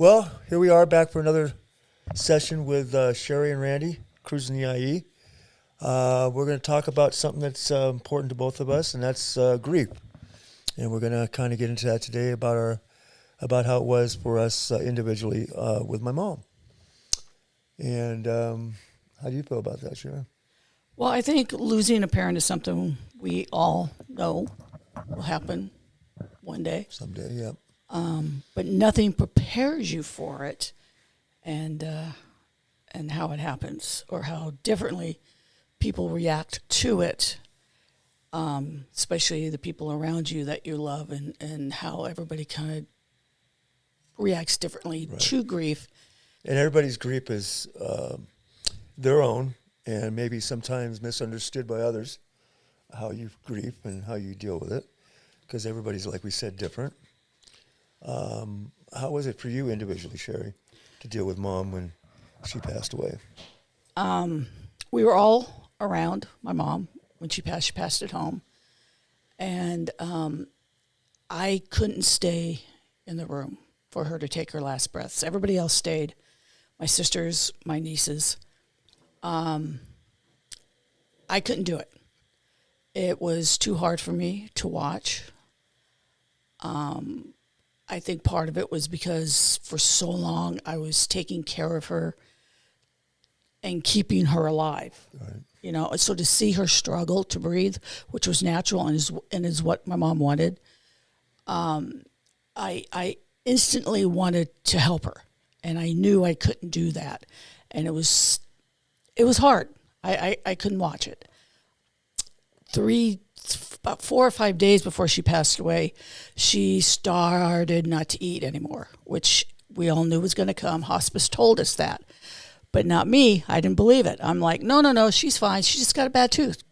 Well, here we are back for another session with Sheri and Randy, Cruising the IE. We're going to talk about something that's important to both of us, and that's grief. And we're going to kind of get into that today about how it was for us individually with my mom. And how do you feel about that, Sheri? Well, I think losing a parent is something we all know will happen one day, Someday, yeah. but nothing prepares you for it, and how it happens or how differently people react to it, especially the people around you that you love, and how everybody kind of reacts differently to grief. And everybody's grief is their own, and maybe sometimes misunderstood by others, how you grieve and how you deal with it, because everybody's, like we said, different. How was it for you individually, Sheri, to deal with Mom when she passed away? We were all around my mom when she passed. She passed at home, and I couldn't stay in the room for her to take her last breaths. Everybody else stayed, my sisters, my nieces. I couldn't do it. It was too hard for me to watch. I think part of it was because for so long I was taking care of her and keeping her alive. Right. You know, so to see her struggle to breathe, which was natural and is what my mom wanted, I instantly wanted to help her, and I knew I couldn't do that, and it was hard. I couldn't watch it. About 4 or 5 days before she passed away, she started not to eat anymore, which we all knew was going to come. Hospice told us that, but not me. I didn't believe it. I'm like, no, she's fine. She just got a bad tooth.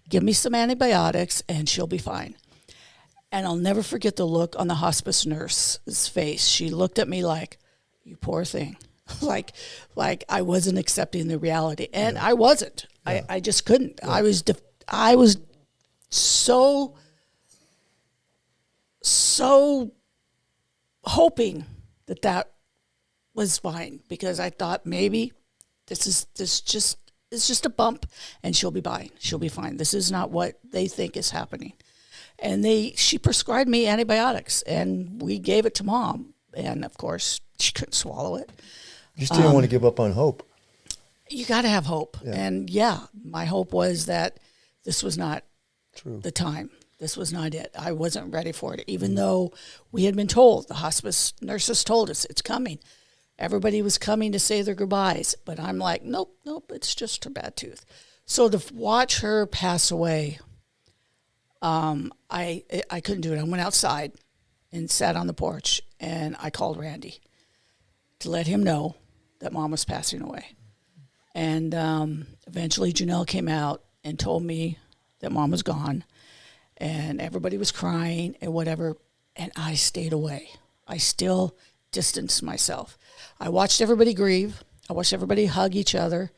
Give me some antibiotics and she'll be fine. And I'll never forget the look on the hospice nurse's face. She looked at me like, you poor thing. like I wasn't accepting the reality. And I wasn't. Yeah. I just couldn't. Yeah. I was so hoping that was fine, because I thought maybe it's just a bump and she'll be fine. She'll be fine. This is not what they think is happening. And she prescribed me antibiotics, and we gave it to Mom. And of course she couldn't swallow it. You just didn't want to give up on hope. You got to have hope. Yeah. And my hope was that this was not the time. This was not it. I wasn't ready for it, even though we had been told, the hospice nurses told us it's coming. Everybody was coming to say their goodbyes, but I'm like, nope, it's just a bad tooth. So to watch her pass away, I couldn't do it. I went outside and sat on the porch, and I called Randy to let him know that Mom was passing away. And eventually Janelle came out and told me that Mom was gone, and everybody was crying and whatever, and I stayed away. I still distanced myself. I watched everybody grieve. I watched everybody hug each other.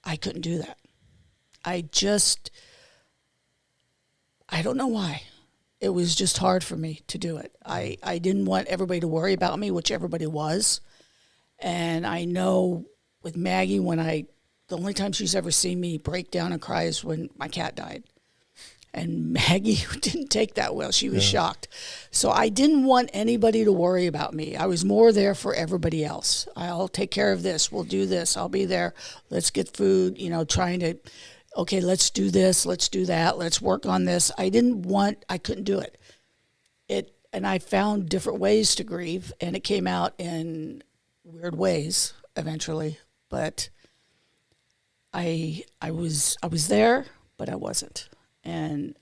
I couldn't do that. I don't know why. It was just hard for me to do it. I didn't want everybody to worry about me, which everybody was. And I know with Maggie, the only time she's ever seen me break down and cry is when my cat died. And Maggie didn't take that well. She was shocked. So I didn't want anybody to worry about me. I was more there for everybody else. I'll take care of this. We'll do this. I'll be there. Let's get food, trying to, okay, let's do this. Let's do that. Let's work on this. I couldn't do it. And I found different ways to grieve, and it came out in weird ways eventually. But I was there, but I wasn't. And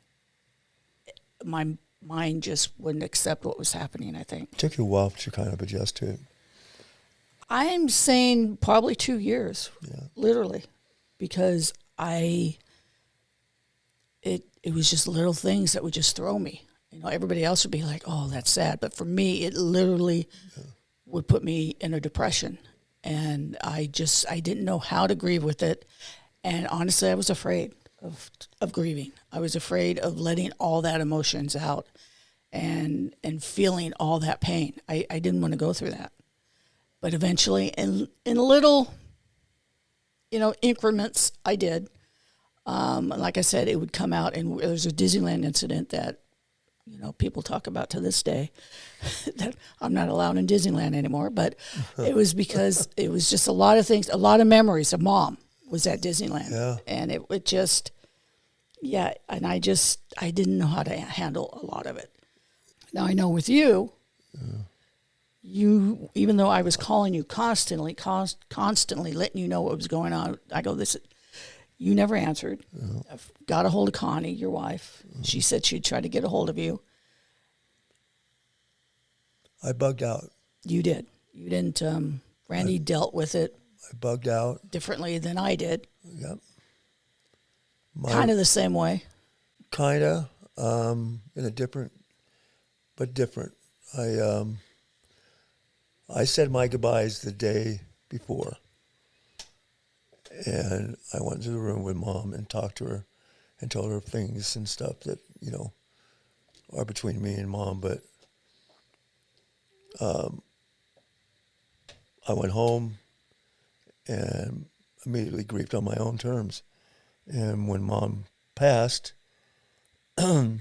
my mind just wouldn't accept what was happening, I think. It took you a while to kind of adjust to it. I'm saying probably 2 years, literally, because it was just little things that would just throw me. Everybody else would be like, oh, that's sad. But for me, it literally would put me in a depression. And I didn't know how to grieve with it. And honestly, I was afraid of grieving. I was afraid of letting all that emotions out and feeling all that pain. I didn't want to go through that. But eventually, in little, increments, I did. Like I said, it would come out, and there's a Disneyland incident that, people talk about to this day that I'm not allowed in Disneyland anymore. But it was because it was just a lot of things, a lot of memories of Mom was at Disneyland. Yeah. And it would just, and I didn't know how to handle a lot of it. Now I know with you, you, even though I was calling you constantly letting you know what was going on, I go, you never answered. I've got a hold of Connie, your wife. She said she'd try to get a hold of you. I bugged out. You did. You didn't. Randy dealt with it I bugged out. differently than I did. Yep. Kind of the same way. Kinda, in a different. I said my goodbyes the day before, and I went to the room with Mom and talked to her, and told her things and stuff that are between me and Mom. But I went home and immediately grieved on my own terms. And when Mom passed, I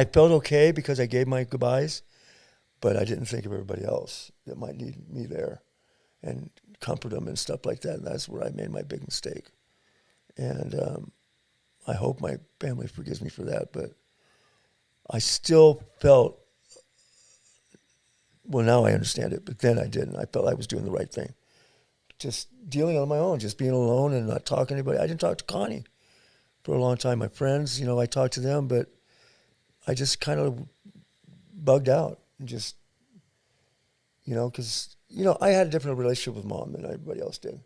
felt okay because I gave my goodbyes, but I didn't think of everybody else that might need me there and comfort them and stuff like that. And that's where I made my big mistake. And I hope my family forgives me for that. But I still felt, well, now I understand it, but then I didn't. I felt I was doing the right thing. Just dealing on my own, just being alone and not talking to anybody. I didn't talk to Connie for a long time. My friends, I talked to them, but I just kind of bugged out and just, because, I had a different relationship with Mom than everybody else did.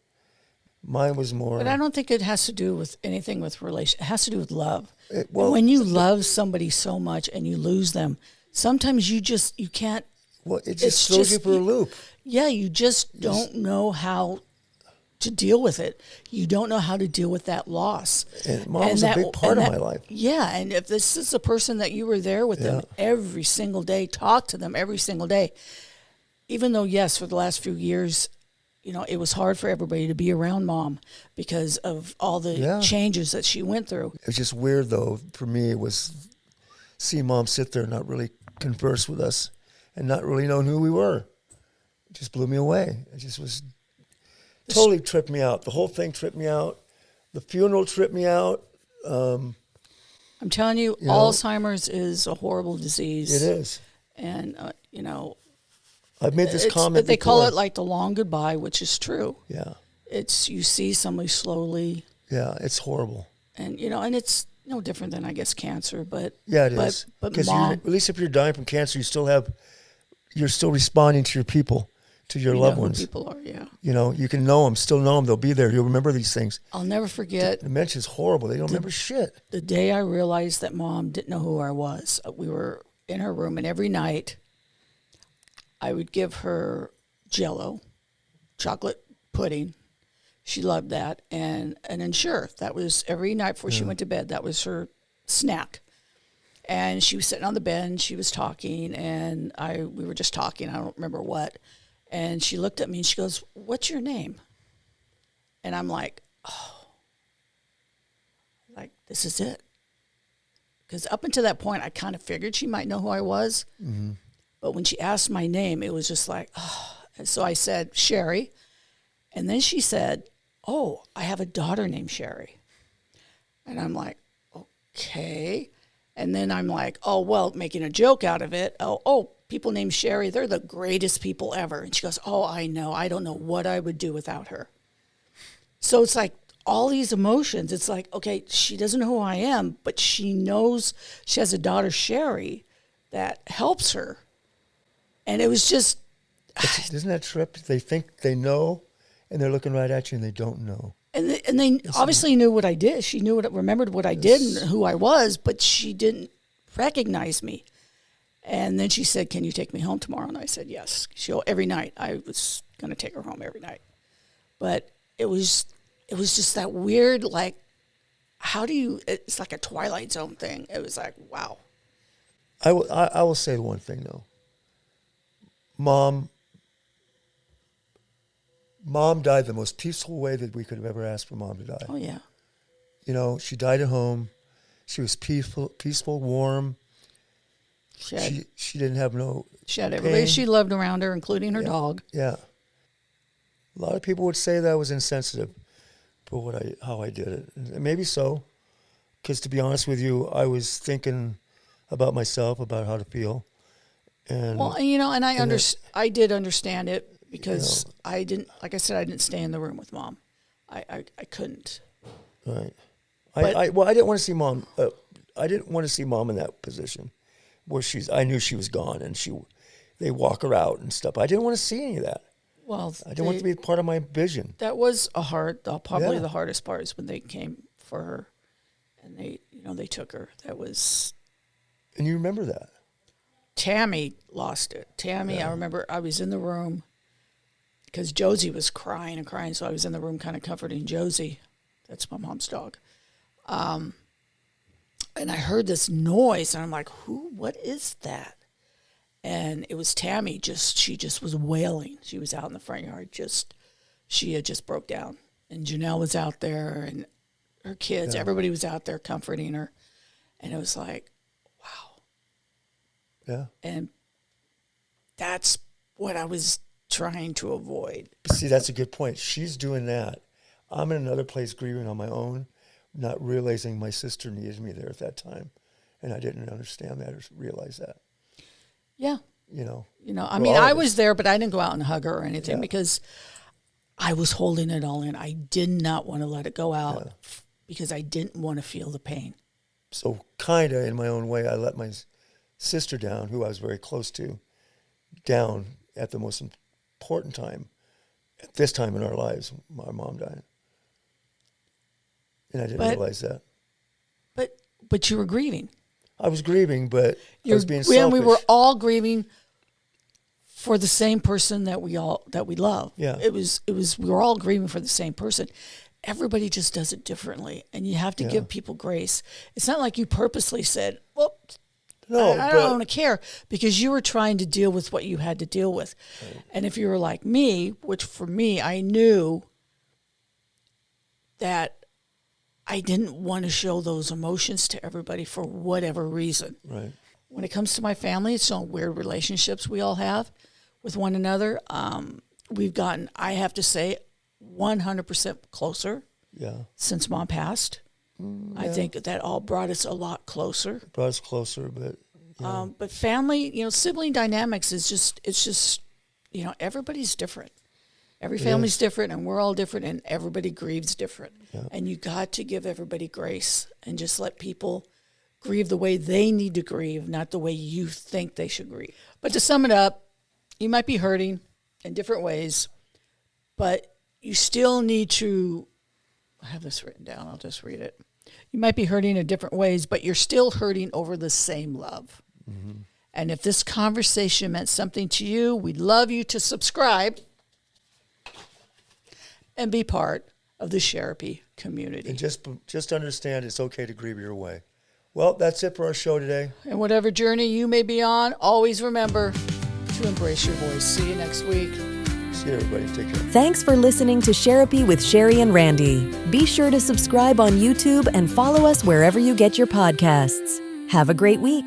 Mine was more. But I don't think it has to do with anything with relation. It has to do with love. Well, when you love somebody so much and you lose them, sometimes you can't. Well, it just throws you for a loop. Yeah, you just don't know how to deal with it. You don't know how to deal with that loss. And Mom was a big part of my life. Yeah, and if this is a person that you were there with them every single day, talk to them every single day, even though, yes, for the last few years, it was hard for everybody to be around Mom because of all the changes that she went through. It was just weird, though, for me. It was seeing Mom sit there and not really converse with us and not really knowing who we were. It just blew me away. It just was totally tripped me out. The whole thing tripped me out. The funeral tripped me out. I'm telling you, Alzheimer's is a horrible disease. It is. And, I've made this comment they before. call it like the long goodbye, which is true. Yeah. It's, you see somebody slowly. Yeah, it's horrible. And, and it's no different than, I guess, cancer. But yeah, it is. But because Mom, at least if you're dying from cancer, you're still responding to your people, to your loved ones. Who people are, yeah. You can still know them. They'll be there. You'll remember these things. I'll never forget. Dementia's horrible. They don't remember shit. The day I realized that Mom didn't know who I was, we were in her room, and every night I would give her Jell-O, chocolate pudding. She loved that. And an Ensure. That was every night before she went to bed. That was her snack. And she was sitting on the bed and she was talking, and we were just talking. I don't remember what. And she looked at me and she goes, "What's your name?" And I'm like, this is it. Because up until that point, I kind of figured she might know who I was. Mm-hmm. But when she asked my name, it was just like, oh. And so I said, Sheri. And then she said, "Oh, I have a daughter named Sheri." And I'm like, okay. And then I'm like, oh, well, making a joke out of it. Oh, people named Sheri, they're the greatest people ever. And she goes, "Oh, I know. I don't know what I would do without her." So it's like all these emotions. It's like, okay, she doesn't know who I am, but she knows she has a daughter, Sheri, that helps her. And it was just... Isn't that trip? They think they know, and they're looking right at you, and they don't know. And they obviously knew what I did. She remembered what I did and who I was, but she didn't recognize me. And then she said, "Can you take me home tomorrow?" And I said, yes. Every night. I was going to take her home every night. But it was just that weird, like, it's like a Twilight Zone thing. It was like, wow. I will say the one thing, though. Mom Mom died the most peaceful way that we could have ever asked for Mom to die. Oh, yeah. You know, she died at home. She was peaceful, warm. She didn't have no She had everybody pain. she loved around her, including her dog. Yeah. A lot of people would say that I was insensitive for how I did it. And maybe so, because to be honest with you, I was thinking about myself, about how to feel. And Well, and I did understand it because I didn't, like I said, I didn't stay in the room with Mom. I couldn't. Right. But- I didn't want to see Mom. I didn't want to see Mom in that position where I knew she was gone and they walk her out and stuff. I didn't want to see any of that. Well, I didn't want it to be part of my vision. that was probably Yeah. the hardest part is when they came for her and they took her. That was, And you remember that. Tammy lost it. Tammy, I remember I was in the room because Josie was crying and crying. So I was in the room kind of comforting Josie. That's my mom's dog. And I heard this noise and I'm like, what is that? And it was Tammy. She just was wailing. She was out in the front yard. She had just broke down. And Janelle was out there and her kids, everybody was out there comforting her. And it was like, wow. Yeah. And that's what I was trying to avoid. See, that's a good point. She's doing that. I'm in another place grieving on my own, not realizing my sister needed me there at that time. And I didn't understand that or realize that. Yeah. I mean, I was there, but I didn't go out and hug her or anything because I was holding it all in. I did not want to let it go out because I didn't want to feel the pain. So kind of in my own way, I let my sister down, who I was very close to, down at the most important time, at this time in our lives, my mom died. And I didn't realize that. But you were grieving. I was grieving, but I was being selfish. And we were all grieving for the same person that we love. Yeah. We were all grieving for the same person. Everybody just does it differently, and you have to give people grace. It's not like you purposely said, well, no, I don't want to care, because you were trying to deal with what you had to deal with. Right. And if you were like me, which for me, I knew that I didn't want to show those emotions to everybody for whatever reason. Right. When it comes to my family, it's some weird relationships we all have with one another. We've gotten, I have to say, 100% closer since Mom passed. I think that all brought us a lot closer. Brought us closer, but... But family, sibling dynamics is just, everybody's different. Every family's different, and we're all different, and everybody grieves different. Yeah. And you got to give everybody grace and just let people grieve the way they need to grieve, not the way you think they should grieve. But to sum it up, you might be hurting in different ways, but you still need to, I have this written down, I'll just read it. You might be hurting in different ways, but you're still hurting over the same love. Mm-hmm. And if this conversation meant something to you, we'd love you to subscribe and be part of the Sheri community. And just understand it's okay to grieve your way. Well, that's it for our show today. And whatever journey you may be on, always remember to embrace your voice. See you next week. See you, everybody. Take care. Thanks for listening to Sheri with Sheri and Randy. Be sure to subscribe on YouTube and follow us wherever you get your podcasts. Have a great week.